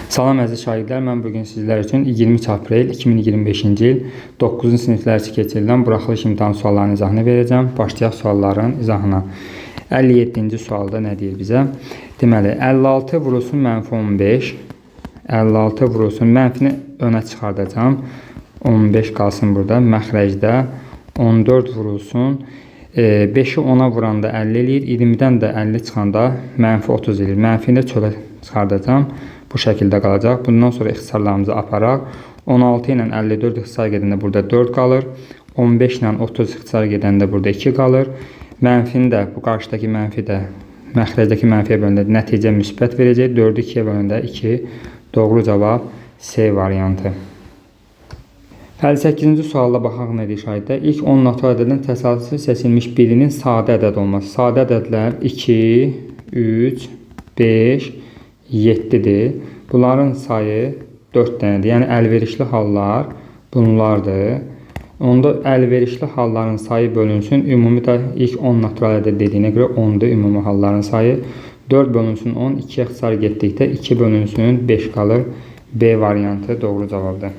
Salam əziz şagirdlər, mən bugün sizlər üçün 23 aprel 2025-ci il 9-cu siniflər üçün keçirilən buraxılış imtahan suallarının izahını verəcəm. Başlayaq sualların izahına. 57-ci sualda nə deyir bizə? Deməli, 56 vurulsun mənfi 15. 56 vurulsun mənfini önə çıxardacağım. 15 qalsın burada. Məxrəcdə 14 vurulsun. 5-i 10-a vuranda 50 eləyir. 20-dən də 50 çıxanda mənfi 30 eləyir. Mənfini də çölə çıxardacağım. Bu şəkildə qalacaq. Bundan sonra ixtisarlarımızı aparaq. 16 ilə 54 ixtisar gedəndə burada 4 qalır. 15 ilə 30 ixtisar gedəndə burada 2 qalır. Mənfini də, bu qarşıdakı mənfi də məxrəcdəki mənfiyə bölündə nəticə müsbət verəcək. 4-ü 2-yə bölündə 2. Doğru cavab C variantı. 58-ci sualda baxaq nə deyir şahiddə. İlk 10 natural ədəddən təsadüfi seçilmiş birinin sadə ədəd olması. Sadə ədədlər 2, 3, 5, 7-dir. Bunların sayı 4 dənədir. Yəni əlverişli hallar bunlardır. Onda əlverişli halların sayı bölünsün. Ümumi də ilk 10 natural ədəd dediyinə görə 10-dur ümumi halların sayı. 4 bölünsün 10, 2-yə ixtisar getdikdə 2 bölünsün 5 qalır. B variantı doğru cavabdır.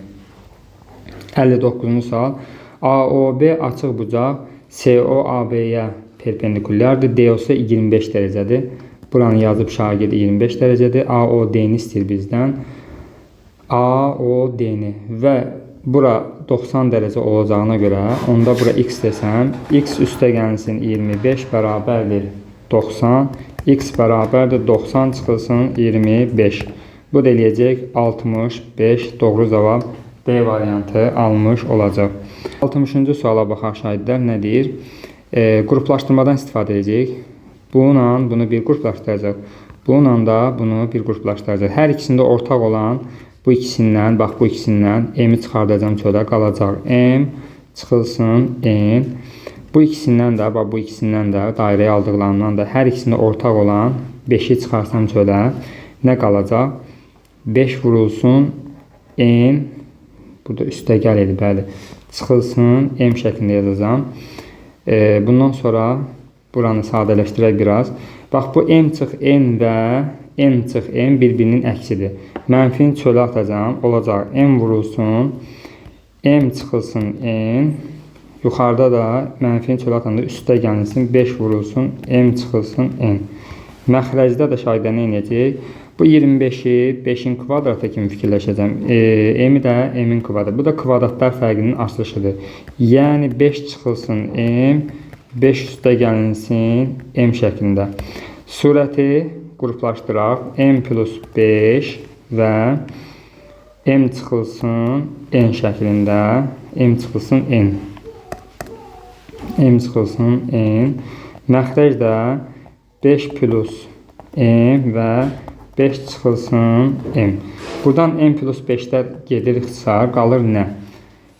59-cu sual. AOB açıq bucaq COAB-yə perpendikulyardır. DOS 25 dərəcədir. Buranı yazıb şagird 25 dərəcədir. AOD-ni istəyir bizdən. AOD-ni və bura 90 dərəcə olacağına görə onda bura x desəm, x üstə gəlsin 25 bərabərdir 90. X bərabərdir 90 çıxılsın 25. Bu da eləyəcək 65. Doğru cavab D variantı almış olacaq. 60-cı suala baxaq şahidlər nə deyir? Qruplaşdırmadan istifadə edəcək. Bununla bunu bir qruplaşdıracaq. Bununla da bunu bir qruplaşdıracaq. Hər ikisində ortaq olan bu ikisindən, bax bu ikisindən m-i çıxardacağım çölə qalacaq. M çıxılsın n. Bu ikisindən də, bax bu ikisindən də dairəyə aldıqlarından da hər ikisində ortaq olan 5-i çıxarsam çölə nə qalacaq? 5 vurulsun n. Burada üstə gəl edib, bəli. Çıxılsın m şəklində yazacağım. Bundan sonra buranı sadələşdirək biraz. Bax, bu m çıx n və n çıx n bir-birinin əksidir. Mənfini çölə atacağım. Olacaq m vurulsun, m çıxılsın n. Yuxarıda da mənfini çölə atanda üstə gəlsin, 5 vurulsun, m çıxılsın n. Məxrəcdə də şahidə nə edəcək? Bu 25-i 5-in kvadratı kimi fikirləşəcəm. M-i də m-in kvadratı. Bu da kvadratlar fərqinin açılışıdır. Yəni 5 çıxılsın m, 5 üstə gəlinsin m şəklində. Surəti qruplaşdıraq. M plus 5 və m çıxılsın n şəklində. M çıxılsın n. M çıxılsın n. Məxrəc də 5 plus m və 5 çıxılsın m. Buradan m plus 5-lər gedir ixtisar, qalır nə?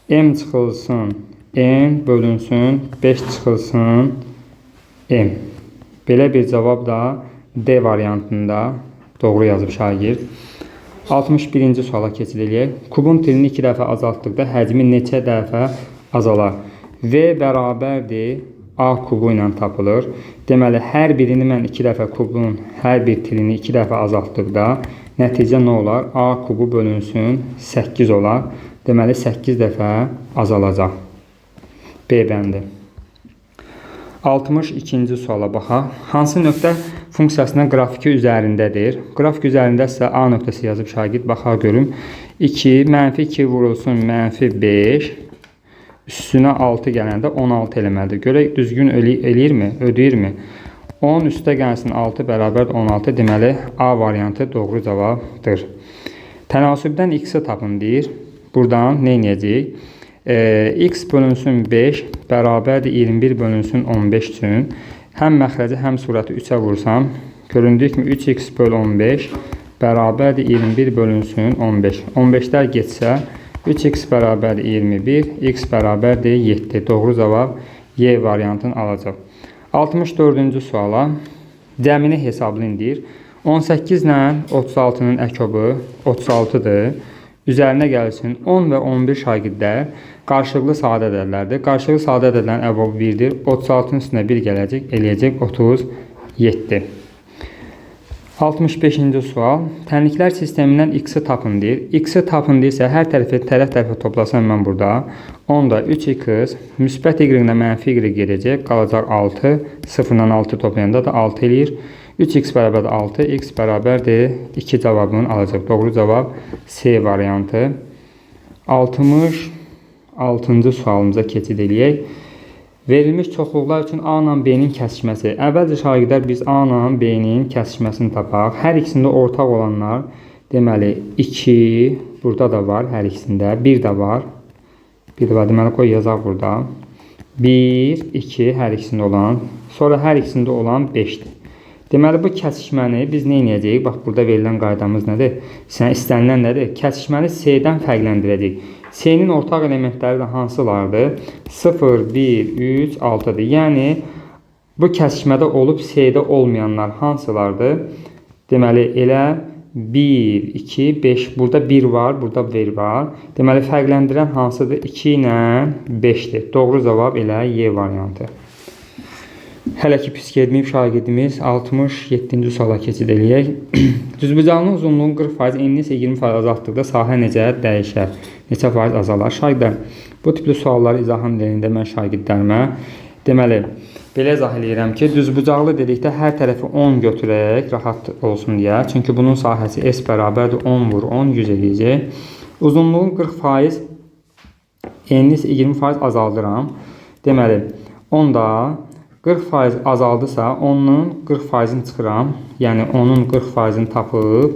M çıxılsın n bölünsün 5 çıxılsın m. Belə bir cavab da D variantında doğru yazıb şagird. 61-ci suala keçid eləyək. Kubun tilini 2 dəfə azaltdıqda həcmi neçə dəfə azalar? V bərabərdir A kubu ilə tapılır. Deməli, hər birini mən 2 dəfə kubun hər bir tilini 2 dəfə azaltdıqda nəticə nə olar? A kubu bölünsün 8 olar. Deməli, 8 dəfə azalacaq. B bəndi. 62-ci suala baxaq. Hansı nöqtə funksiyasının qrafiki üzərindədir? Qrafik üzərindəsə A nöqtəsi yazıb şagird baxaq görüm. 2, mənfi 2 vurulsun, mənfi 5. Üstünə 6 gələndə 16 eləməlidir. Görək, düzgün eləyirmi, ödəyirmi? 10 üstə gəlsin 6 bərabər 16. Deməli, A variantı doğru cavabdır. Tənasübdən x-i tapın deyir. Buradan nə edəcəyik? X bölünsün 5 bərabərdir 21 bölünsün 15 üçün. Həm məxrəci, həm surəti 3-ə vursam, göründüyü kimi 3x bölü 15 bərabərdir 21 bölünsün 15. 15-lər getsə, 3x bərabərdir 21, x bərabərdir 7. Doğru cavab Y variantını alacaq. 64-cü suala cəmini hesablayın deyir. 18 ilə 36-nın əkobu 36-dır. Üzərinə gəlsin 10 və 11 şagirdlər qarşılıqlı sadə ədədlərdir. Qarşılıqlı sadə ədədlərin əbobu 1-dir. 36-nın üstünə 1 gələcək, eləyəcək 37. 65-ci sual. Tənliklər sistemindən x-i tapın deyir. X-i tapın deyirsə, hər tərəfə toplasam mən burada 10-da 3x, müsbət y ilə mənfi y gedəcək, qalacaq 6. 0-dan 6 toplayanda da 6 eləyir. 3x bərabər 6, x bərabərdir 2 cavabını alacaq. Doğru cavab C variantı. 66-cı sualımıza keçid eləyək. Verilmiş çoxluqlar üçün A ilə B-nin kəsişməsi. Əvvəlcə şagirdlər biz A ilə B-nin kəsişməsini tapaq. Hər ikisində ortaq olanlar, deməli 2, burada da var hər ikisində, 1 də var. Deməli qoy yazaq burada. 1, 2 hər ikisində olan, sonra hər ikisində olan 5-dir. Deməli bu kəsişməni biz nə edəcəyik? Bax burada verilən qaydamız nədir? İstənilən nədir? Kəsişməni C-dən fərqləndirəcəyik. C-nin ortaq elementləri də hansılardır? 0, 1, 3, 6-dır. Yəni, bu kəsişmədə olub C-də olmayanlar hansılardır? Deməli, elə 1, 2, 5, burada 1 var, burada 1 var. Deməli, fərqləndirən hansıdır? 2 ilə 5-dir. Doğru cavab elə Y variantı. Hələ ki pis getməyib şagirdimiz 67-ci suala keçid eləyək. Düzbucaqlının uzunluğunu 40%, enini isə 20% azaltdıqda sahə necə dəyişər? Neçə faiz azalar? Şagirdlər, bu tipli sualları izahın dilində mən şagirdlərimə deməli, belə izah eləyirəm ki, düzbucaqlı dedikdə hər tərəfi 10 götürək, rahat olsun deyə. Çünki bunun sahəsi S bərabərdir 10 vur 10, 100 eləyəcək. Uzunluğun 40%, enini isə 20% azaldıram. Deməli, onda 40% azaldısa, onun 40%-ni çıxıram. Yəni, onun 40%-ni tapıb,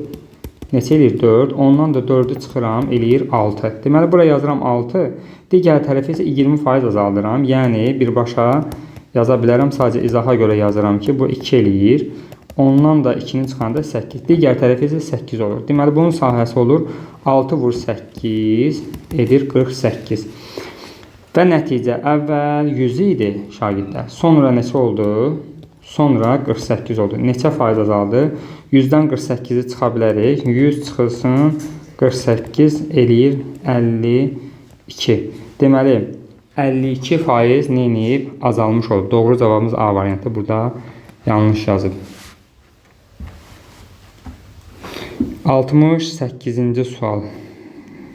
neçə eləyir? 4. Ondan da 4-ü çıxıram, eləyir 6. Deməli, buraya yazıram 6. Digər tərəfi isə 20% azaldıram. Yəni, birbaşa yaza bilərəm. Sadəcə izaha görə yazıram ki, bu 2 eləyir. Ondan da 2-ni çıxanda 8. Digər tərəfi isə 8 olur. Deməli, bunun sahəsi olur 6 vur 8 edir 48. Və nəticə əvvəl 100 idi şagirdlər. Sonra neçə oldu? Sonra 48 oldu. Neçə faiz azaldı? 100-dən 48-i çıxa bilərik. 100 çıxılsın 48 eləyir 52. Deməli, 52% neyinib? Azalmış oldu. Doğru cavabımız A variantı. Burada yanlış yazıb. 68-ci sual.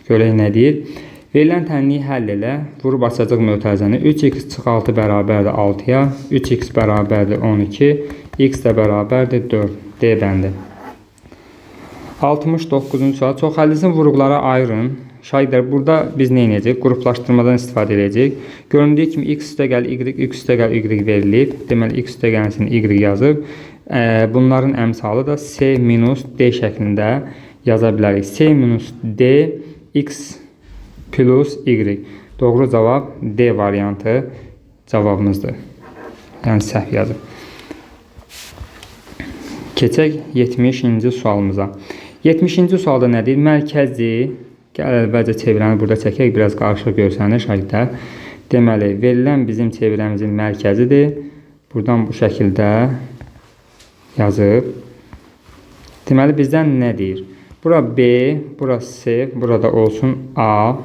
Görək nə deyir? Verilən tənliyi həll elə, vurub açacaq mötərizəni 3x çıx 6 bərabərdir 6-ya, 3x bərabərdir 12, x də bərabərdir 4. D bəndi. 69-cu sual. Çoxhəllisin vuruqlara ayırın. Şagirdlər, burada biz nə edəcək? Qruplaşdırmadan istifadə edəcək. Göründüyü kimi x üstə gəl y, x üstə gəl y verilib. Deməli, x üstə gəlsin y yazıb. Bunların əmsalı da c minus d şəklində yaza bilərik. C minus d, x plus y. Doğru cavab D variantı cavabımızdır. Yəni səhv yazıb. Keçək 70-ci sualımıza. 70-ci sualda nədir? Mərkəzi, gəl əvvəlcə çevirəni burada çəkək, biraz qarışıq görsənir şagirdlər. Deməli, verilən bizim çevirəmizin mərkəzidir. Buradan bu şəkildə yazıb. Deməli, bizdən nə deyir? Bura B, bura C, burada olsun A.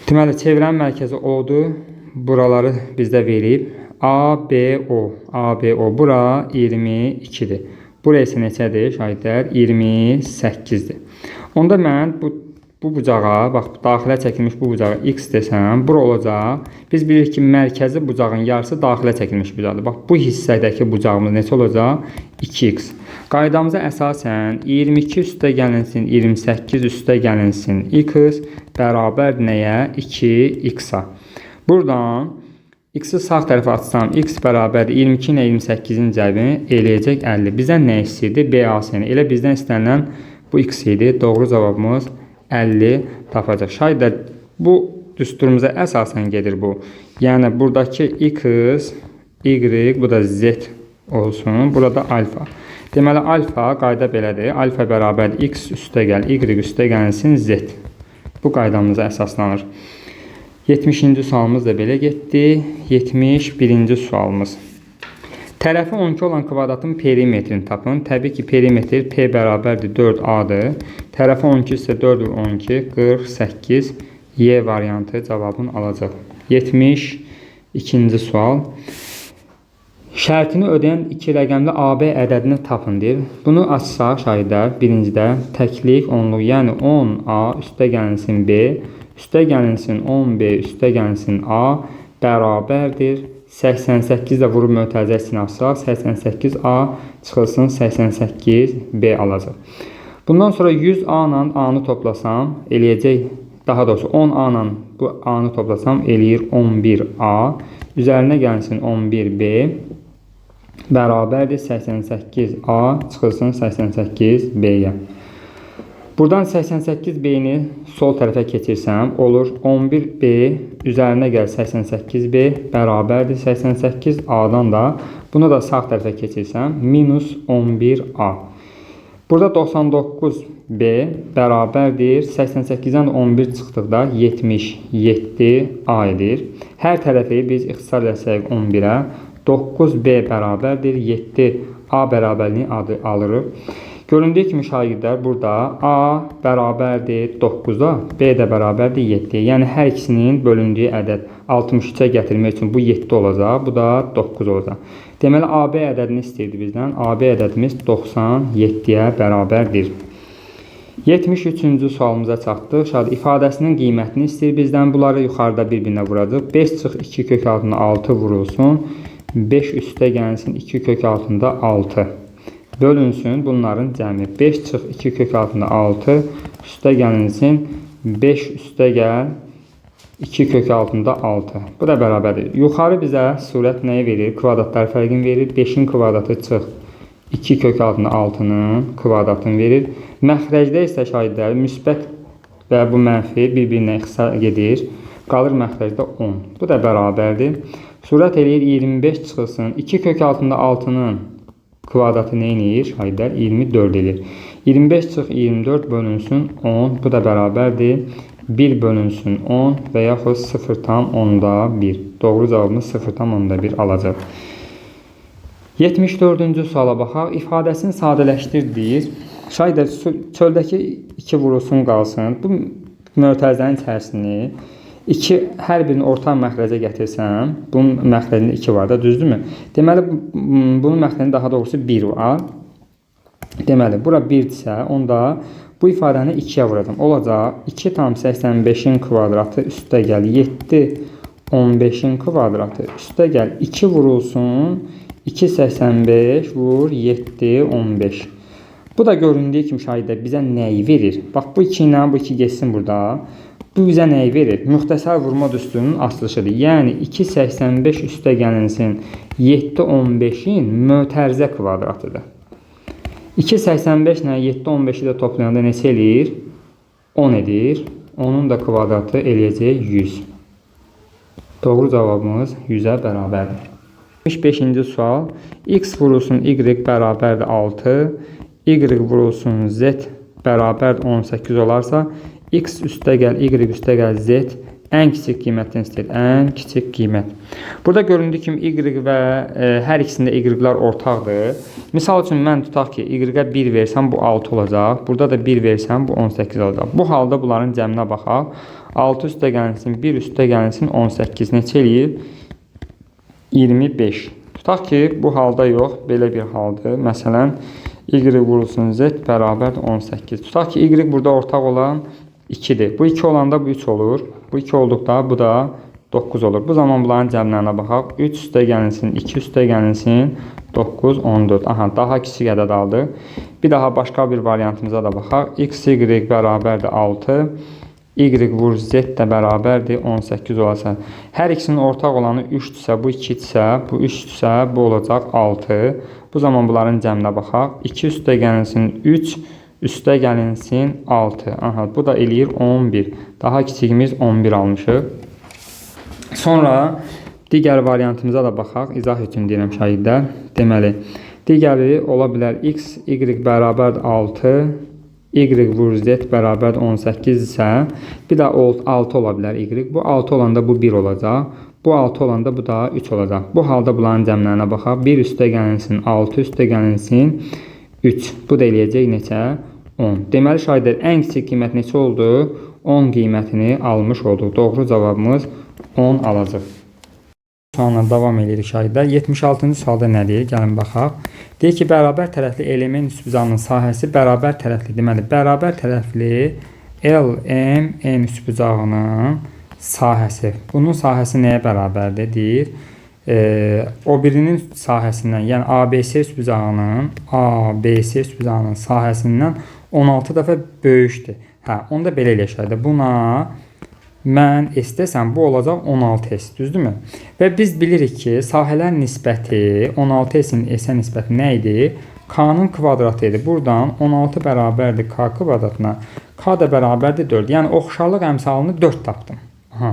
Deməli, çevirənin mərkəzi O-dur. Buraları bizdə verib. A, B, O. A, B, O. Bura 22-dir. Buraya isə neçədir şahidlər? 28-dir. Onda mən bu bucağa, bax, daxilə çəkilmiş bu bucağa x desəm, bura olacaq. Biz bilirik ki, mərkəzi bucağın yarısı daxilə çəkilmiş bucaqdır. Bax, bu hissədəki bucağımız neçə olacaq? 2x. Qaydamıza əsasən 22 üstə gəlinsin 28 üstə gəlinsin x bərabər nəyə? 2x-a. Buradan x-i sağ tərəfə açsam x bərabər 22 ilə 28-in cəbini eləyəcək 50. Bizdən nə istəyirdi? BAC-ni. Elə bizdən istənilən bu x idi. Doğru cavabımız 50 tapacaq. Şahidlər, bu düsturumuza əsasən gedir bu. Yəni, buradakı x, y, bu da z olsun. Burada alfa. Deməli, alfa qayda belədir. Alfa bərabər x üstə gəl, y üstə gəlsin z. Bu qaydamıza əsaslanır. 70-ci sualımız da belə getdi. 71-ci sualımız. Tərəfi 12 olan kvadratın perimetrini tapın. Təbii ki, perimetr P bərabərdir 4A-dır. Tərəfi 12 isə 4 12, 48, Y variantı cavabını alacaq. 72-ci sual. Şərtini ödəyən 2 rəqəmli AB ədədini tapın deyir. Bunu açsaq şahidlər, birincidə təklik onluq, yəni 10A üstəgəlsin B, üstəgəlsin 10B üstəgəlsin A bərabərdir 88 də vurub mötərizə içine açsaq 88A çıxılsın 88B alacaq. Bundan sonra 100A ilə A-nı toplasam eləyəcək, daha doğrusu 10A ilə bu A-nı toplasam eləyir 11A, üzərinə gəlsin 11B bərabərdir 88A çıxılsın 88B-yə. Buradan 88B-ni sol tərəfə keçirsəm olur 11B üzərinə gəl 88B bərabərdir 88A-dan da bunu da sağ tərəfə keçirsəm minus 11A. Burada 99B bərabərdir 88-dən 11 çıxdıqda 77A edir. Hər tərəfi biz ixtisar etsək 11-ə 9B bərabərdir 7A bərabərliğini adı alırıq. Göründüyü kimi şagirdlər burada A bərabərdir 9-a, B də bərabərdir 7-yə. Yəni hər ikisinin bölündüyü ədəd 63-ə gətirmək üçün bu 7 olacaq, bu da 9 olacaq. Deməli AB ədədini istəyirdi bizdən. AB ədədimiz 97-yə bərabərdir. 73-cü sualımıza çatdıq. Şahid ifadəsinin qiymətini istəyir bizdən. Bunları yuxarıda bir-birinə vuracaq. 5 çıx 2 kök altında 6 vurulsun. 5 üstə gəlsin 2 kök altında 6. Bölünsün bunların cəmi. 5 çıx 2 kök altında 6 üstə gəlinsin 5 üstə gəl 2 kök altında 6. Bu da bərabərdir. Yuxarı bizə surət nəyi verir? Kvadratlar fərqini verir. 5-in kvadratı çıx 2 kök altında 6-nın kvadratını verir. Məxrəcdə isə şahidlər müsbət və bu mənfi bir-birinə ixtisar edir. Qalır məxrəcdə 10. Bu da bərabərdir. Surət eləyir 25 çıxılsın. 2 kök altında 6-nın kvadratı nə eləyir? Şahidlər 24 eləyir. 25 çıx 24 bölünsün 10. Bu da bərabərdir. 1 bölünsün 10 və yaxud 0,1. Doğru cavabımız 0,1 alacaq. 74-cü suala baxaq. İfadəsini sadələşdir deyir. Şahidlər çöldəki 2 vurulsun qalsın. Bu mötərizənin içərisini 2 hər birini orta məxrəcə gətirsəm, bunun məxrəcində 2 var da, düzdürmü? Deməli, bunun məxrəcində daha doğrusu 1 var. Deməli, bura 1-dirsə, onda bu ifadəni 2-yə vuracam. Olacaq 2 tam 85-in kvadratı üstə gəl 7 15-in kvadratı üstə gəl 2 vurulsun 2 85 vur 7 15. Bu da göründüyü kimi şahidlər bizə nəyi verir? Bax, bu 2 ilə bu 2 geçsin burada. Bu bizə nəyi verir? Müxtəsər vurma düsturunun açılışıdır. Yəni 285 üstə gəlinsin 715-in mötərizə kvadratıdır. 285 ilə 715-i də toplayanda neçə eləyir? 10 edir. Onun da kvadratı eləyəcək 100. Doğru cavabımız 100-ə bərabərdir. 75-ci sual. X vurulsun Y bərabərdir 6. Y vurulsun Z bərabərdir 18 olarsa X üstə gəl, Y üstə gəl, Z ən kiçik qiymətdən istəyir. Ən kiçik qiymət. Burada göründüyü kimi Y və hər ikisində Y-lər ortaqdır. Misal üçün mən tutaq ki, Y-ə 1 versəm bu 6 olacaq. Burada da 1 versəm bu 18 olacaq. Bu halda bunların cəminə baxaq. 6 üstə gəlinsin, 1 üstə gəlinsin 18 neçə eləyir? 25. Tutaq ki, bu halda yox, belə bir haldır. Məsələn, Y vurulsun Z bərabərdir 18. Tutaq ki, Y burada ortaq olan 2'dir. Bu 2 olanda bu 3 olur. Bu 2 olduqda bu da 9 olur. Bu zaman bunların cəmlərinə baxaq. 3 üstə gəlinsin, 2 üstə gəlinsin, 9, 14. Aha, daha kiçik ədəd aldı. Bir daha başqa bir variantımıza da baxaq. X, Y bərabərdir 6. Y vur Z də bərabərdir 18 olasa. Hər ikisinin ortaq olanı 3-dürsə, bu 2-dirsə, bu 3-dürsə, bu olacaq 6. Bu zaman bunların cəminə baxaq. 2 üstə gəlinsin 3, üstə gəlinsin 6. Aha, bu da eləyir 11. Daha kiçiyimiz 11 almışıq. Sonra digər variantımıza da baxaq. İzah üçün deyirəm şahidlər. Deməli, digəri ola bilər X, Y bərabərdir 6. Y vur Z bərabərdir 18 isə bir də 6 ola bilər Y. Bu 6 olanda bu 1 olacaq. Bu 6 olanda bu da 3 olacaq. Bu halda bunların cəmlərinə baxaq. 1 üstə gəlinsin 6, üstə gəlinsin 3. Bu da eləyəcək neçə? 10. Deməli şahidlər ən kiçik qiymət neçə oldu? 10 qiymətini almış olduq. Doğru cavabımız 10 alacaq. Sualla davam edirik şagirdlər. 76-cı sualda nə deyir? Gəlin baxaq. Deyir ki, bərabər tərəfli element üstbucağının sahəsi bərabər tərəfli. Deməli, bərabər tərəfli LMN üstbucağının sahəsi. Bunun sahəsi nəyə bərabərdir? Deyir. O birinin sahəsindən, yəni ABC üstbucağının sahəsindən 16 dəfə böyükdür. Hə, onu da belə eləyək. Buna mən S desəm, bu olacaq 16S, düzdürmü? Və biz bilirik ki, sahələr nisbəti 16S-in S-ə nisbəti nə idi? K-nın kvadratı idi. Buradan 16 bərabərdir K kvadratına. K da bərabərdir 4. Yəni, oxşarlıq əmsalını 4 tapdım. Aha.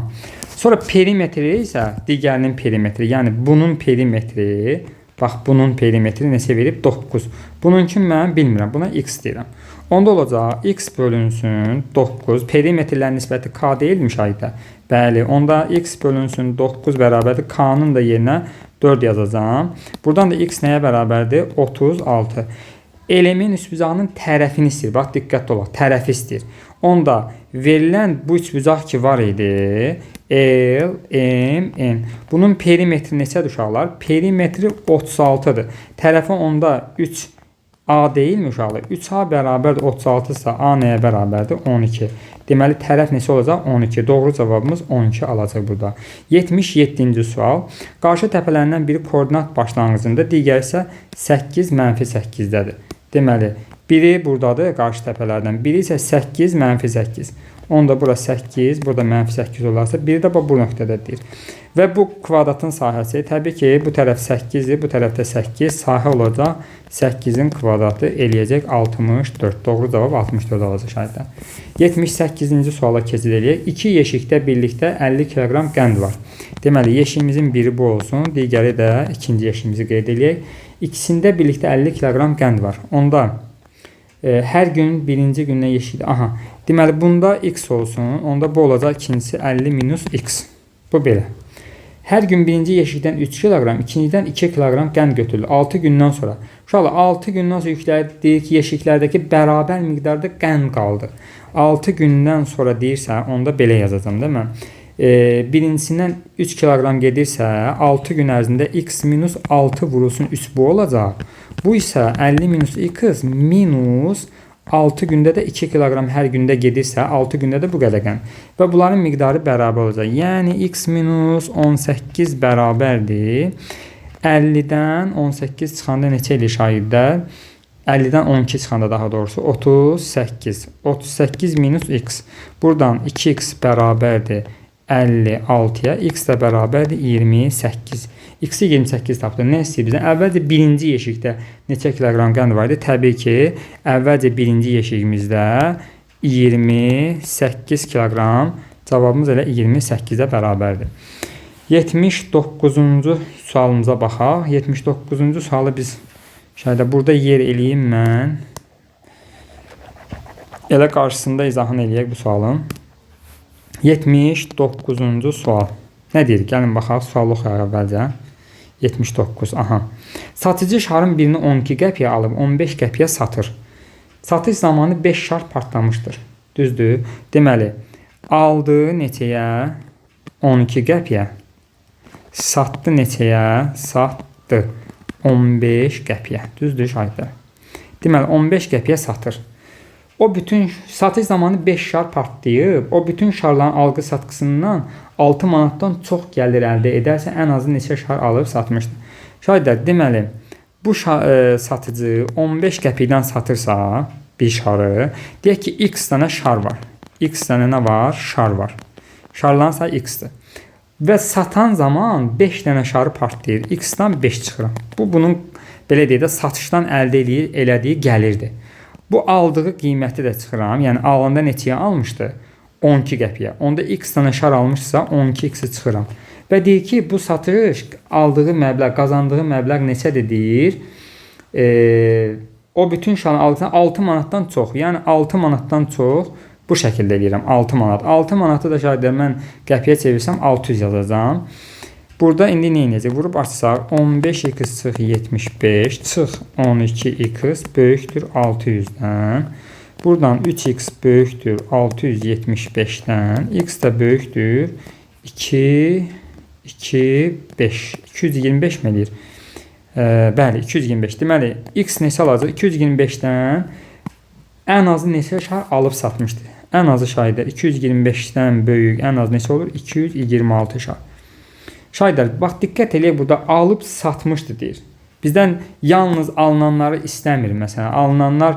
Sonra perimetri isə digərinin perimetri. Yəni, bunun perimetri, bax, bunun perimetri neçə verib? 9. Bunun üçün mən bilmirəm. Buna X deyirəm. Onda olacaq X bölünsün 9. Perimetrlərin nisbəti K deyilmiş ayda. Bəli, onda X bölünsün 9 bərabərdir. K-nın da yerinə 4 yazacağım. Buradan da X nəyə bərabərdir? 36. Element üstbucağının tərəfini istəyir. Bax, diqqətli olaq. Tərəfi istəyir. Onda verilən bu üçbucaq ki var idi. L, M, N. Bunun perimetri neçədir uşaqlar? Perimetri 36-dır. Tərəfi onda 3 A deyilmi uşaqlar? 3A bərabərdir 36 ise A nəyə bərabərdir? 12. Deməli, tərəf neçə olacaq? 12. Doğru cavabımız 12 alacaq burada. 77-ci sual. Qarşı təpələrindən biri koordinat başlanğıcında, digəri isə 8 - 8-dədir. Deməli, biri buradadır, qarşı təpələrdən. Biri isə 8 - 8. Onda bura 8, burada -8 olarsa, biri də bu nöqtədədir. Və bu kvadratın sahəsi, təbii ki, bu tərəf 8-dir, bu tərəfdə 8, sahə olacaq 8-in kvadratı eləyəcək 64. Doğru cavab 64 olacaq şahidlər. 78-ci suala keçid eləyək. 2 yeşikdə birlikdə 50 kiloqram qənd var. Deməli, yeşiyimizin biri bu olsun, digəri də ikinci yeşiyimizi qeyd eləyək. İkisində birlikdə 50 kiloqram qənd var. Onda hər gün birinci gündən yeşikdə, aha, deməli, bunda X olsun, onda bu olacaq ikincisi 50 - X. Bu belə. Hər gün birinci yeşikdən 3 kiloqram, ikincidən 2 kiloqram qənd götürülür. 6 gündən sonra. Uşaqlar, 6 gündən sonra deyir ki, yeşiklərdəki bərabər miqdarda qənd qaldı. 6 gündən sonra deyirsə, onda belə yazacağım, değil mi? Birincisindən 3 kiloqram gedirsə, 6 gün ərzində X - 6 vurulsun 3 bu olacaq. Bu isə 50 - X minus 6 gündə də 2 kiloqram hər gündə gedirsə, 6 gündə də bu qədər qənd. Və bunların miqdarı bərabər olacaq. Yəni, X - 18 bərabərdir. 50-dən 18 çıxanda neçə eləyir şagirdlər? 50-dən 12 çıxanda daha doğrusu 38. 38 - X. Buradan 2X bərabərdir 56-ya. X də bərabərdir 28. X-i 28 tapdı. Nə istəyir bizdən? Əvvəlcə birinci yeşikdə neçə kiloqram qənd var idi? Təbii ki, əvvəlcə birinci yeşiyimizdə 28 kiloqram. Cavabımız elə 28-ə bərabərdir. 79-cu sualımıza baxaq. 79-cu sualı biz şəhədə burada yer eləyim mən. Elə qarşısında izahını eləyək bu sualın. 79-cu sual. Nə deyir? Gəlin baxaq, sualı oxuyaq əvvəlcə. 79. Aha. Satıcı şarın birini 12 qəpiyə alıb 15 qəpiyə satır. Satış zamanı 5 şar partlamışdır. Düzdür? Deməli, aldığı neçəyə? 12 qəpiyə. Satdı neçəyə? Satdı 15 qəpiyə. Düzdür şahidlər? Deməli, 15 qəpiyə satır. O bütün satış zamanı 5 şar partlayıb, o bütün şarların algı satqısından 6 manatdan çox gəlir əldə edərsə, ən azı neçə şar alıb satmışdır. Şahidlər, deməli, bu satıcı 15 qəpikdən satırsa bir şarı, deyək ki, X dənə şar var. X dənə nə var? Şar var. Şarların sayı X-dir. Və satan zaman 5 dənə şarı partlayır. X-dan 5 çıxıram. Bu, bunun belə deyək də satışdan əldə elədiyi gəlirdir. Bu aldığı qiyməti də çıxıram. Yəni, alanda neçəyə almışdı? 12 qəpiyə. Onda X dənə şar almışsa 12X-i çıxıram. Və deyir ki, bu satış aldığı məbləğ, qazandığı məbləğ neçədir deyir. O bütün şarın aldıqdan 6 manatdan çox. Yəni, 6 manatdan çox bu şəkildə eləyirəm. 6 manat. 6 manatı da şahidlər mən qəpiyə çevirsəm 600 yazacağım. Burada indi nə edəcək? Vurub açsaq 15x çıx 75 çıx 12x böyükdür 600-dən. Buradan 3x böyükdür 675-dən. X də böyükdür 2 2, 5. 225 mi eləyir? Bəli, 225. Deməli, x neçə alacaq? 225-dən ən azı neçə şar alıb satmışdı? Ən azı şahidlər 225-dən böyük ən az neçə olur? 226 şar. Şahidlər, bax diqqət eləyək, burada alıb satmışdı deyir. Bizdən yalnız alınanları istəmir. Məsələn, alınanlar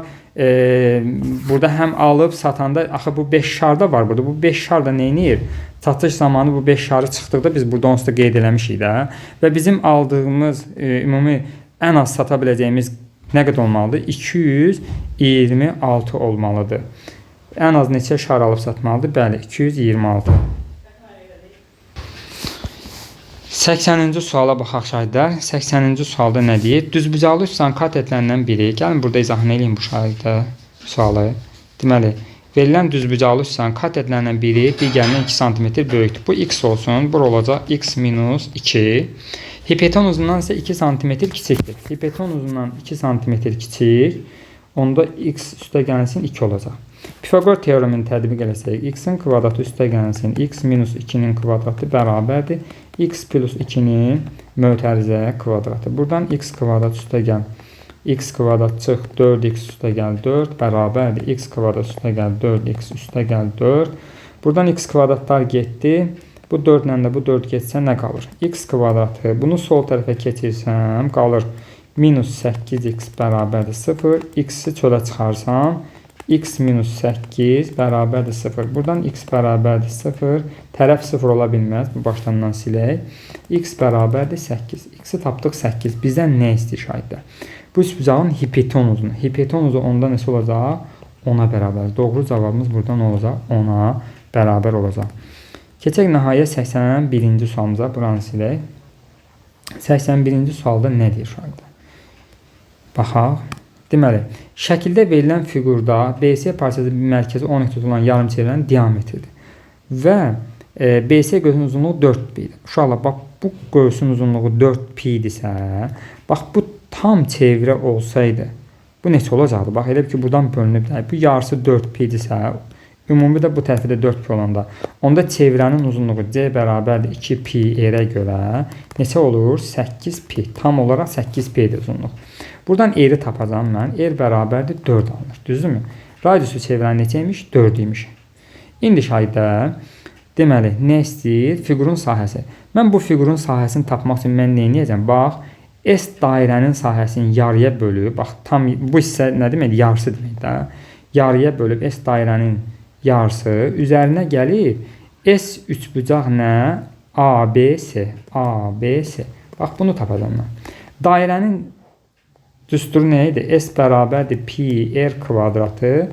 burada həm alıb satanda axı bu 5 şar da var burada. Bu 5 şar da nə edir? Satış zamanı bu 5 şarı çıxdıqda biz burada onsuz da qeyd eləmişik də. Və bizim aldığımız ümumi ən az sata biləcəyimiz nə qədər olmalıdır? 226 olmalıdır. Ən az neçə şar alıb satmalıdır? Bəli, 226. 80-ci suala baxaq şahidlər. 80-ci sualda nə deyir? Düzbucaqlı üçgen kat ediləndən biri. Gəlin burada izahını eləyim bu sualı. Deməli, verilən düzbucaqlı üçgen kat ediləndən biri digərindən 2 cm böyükdür. Bu x olsun. Bura olacaq x minus 2. Hipoten uzundan isə 2 cm kiçikdir. Hipoten uzundan 2 cm kiçik. Onda x üstə gəlsin 2 olacaq. Pifagor teoremini tətbiq eləsək, x-in kvadratı üstə gəlsin, x minus 2-nin kvadratı bərabərdir. X plus 2-nin mötərizə kvadratı. Buradan x kvadrat üstə gəl. X kvadrat çıx, 4x üstə gəl 4 bərabərdir. X kvadrat üstə gəl 4x üstə gəl 4. Buradan x kvadratlar getdi. Bu 4 ilə də bu 4 getsə nə qalır? X kvadratı. Bunu sol tərəfə keçirsəm qalır. Minus 8x bərabərdir 0. X-i çölə çıxarsam x minus 8 bərabərdir 0. Buradan x bərabərdir 0. Tərəf 0 ola bilməz. Bu başlandan silək. X bərabərdir 8. X-i tapdıq 8. Bizdən nə istəyir şahidlər? Bu üçbucağın hipoten uzunu. Hipoten uzunu onda nəsə olacaq? 10-a bərabər. Doğru cavabımız buradan olacaq. 10-a bərabər olacaq. Keçək nəhayət 81-ci sualımıza. Buranı silək. 81-ci sualda nə deyir şahidlər? Baxaq. Deməli, şəkildə verilən fiqurda BC parçası bir mərkəzi 10 tutulan yarımçevrənin diametridir. Və BC qövsünün uzunluğu 4pi-dir. Uşaqlar, bax, bu qövsün uzunluğu 4pi-dirsə, bax, bu tam çevrə olsaydı, bu neçə olacaqdı? Bax, elə ki, buradan bölünüb, bu yarısı 4pi-dirsə, ümumi də bu tərəfə də 4pi olanda, onda çevrənin uzunluğu C bərabərdir 2pi R-ə görə neçə olur? 8pi. Tam olaraq 8pi-dir uzunluq. Buradan R-i tapacağım mən. R bərabərdir 4 alınır. Düzdürmü? Radiusu çevrəni neçə imiş? 4 imiş. İndi şahidlər, deməli, nə istəyir? Fiqurun sahəsi. Mən bu fiqurun sahəsini tapmaq üçün mən nə edəcəm? Bax, S dairənin sahəsini yarıya bölüb, bax, tam bu hissə nə demək? Yarısı demək də. Yarıya bölüb S dairənin yarısı üzərinə gəlib S üçbucaq nə? ABC. ABC. Bax, bunu tapacağım mən. Dairənin düsturu nə idi? S bərabərdir pi R kvadratı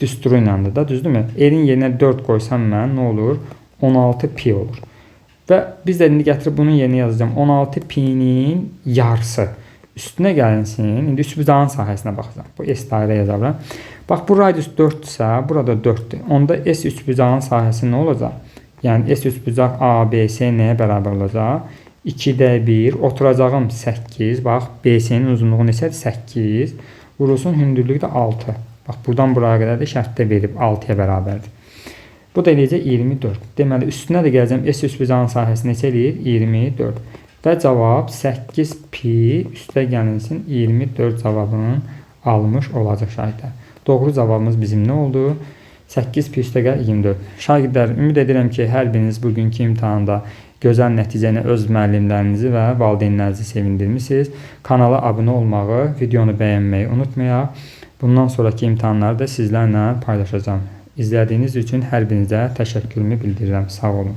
düsturu iləndir da, düzdürmü? R-in yerinə 4 qoysam mən nə olur? 16 pi olur. Və biz də indi gətirib bunun yerinə yazacağım. 16 pi-nin yarısı üstünə gəlinsin. İndi üçbucağın sahəsinə baxacağım. Bu S dairə yazarım. Bax, bu radius 4-dürsə, burada 4-dür. Onda S üçbucağın sahəsi nə olacaq? Yəni S üçbucaq ABC nəyə bərabər olacaq? 2-də 1, oturacağım 8, bax, BC-nin uzunluğu neçədir? 8, vurulsun hündürlüyü də 6. Bax, buradan buraya qədər də şərtdə verib 6-ya bərabərdir. Bu da eləyəcək 24. Deməli, üstünə də gələcəm, S üçbucağın sahəsi neçə eləyir? 24. Və cavab 8 pi üstə gəlinsin 24 cavabını almış olacaq şahidlər. Doğru cavabımız bizim nə oldu? 8 pi üstə gəl 24. Şagirdlər, ümid edirəm ki, hər biriniz bugünkü imtahanda gözəl nəticəni öz müəllimlərinizi və valideynlərinizi sevindirmişsiniz. Kanala abunə olmağı, videonu bəyənməyi unutmayaq. Bundan sonraki imtahanları da sizlərlə paylaşacağım. İzlədiyiniz üçün hər birinizə təşəkkürümü bildirirəm. Sağ olun.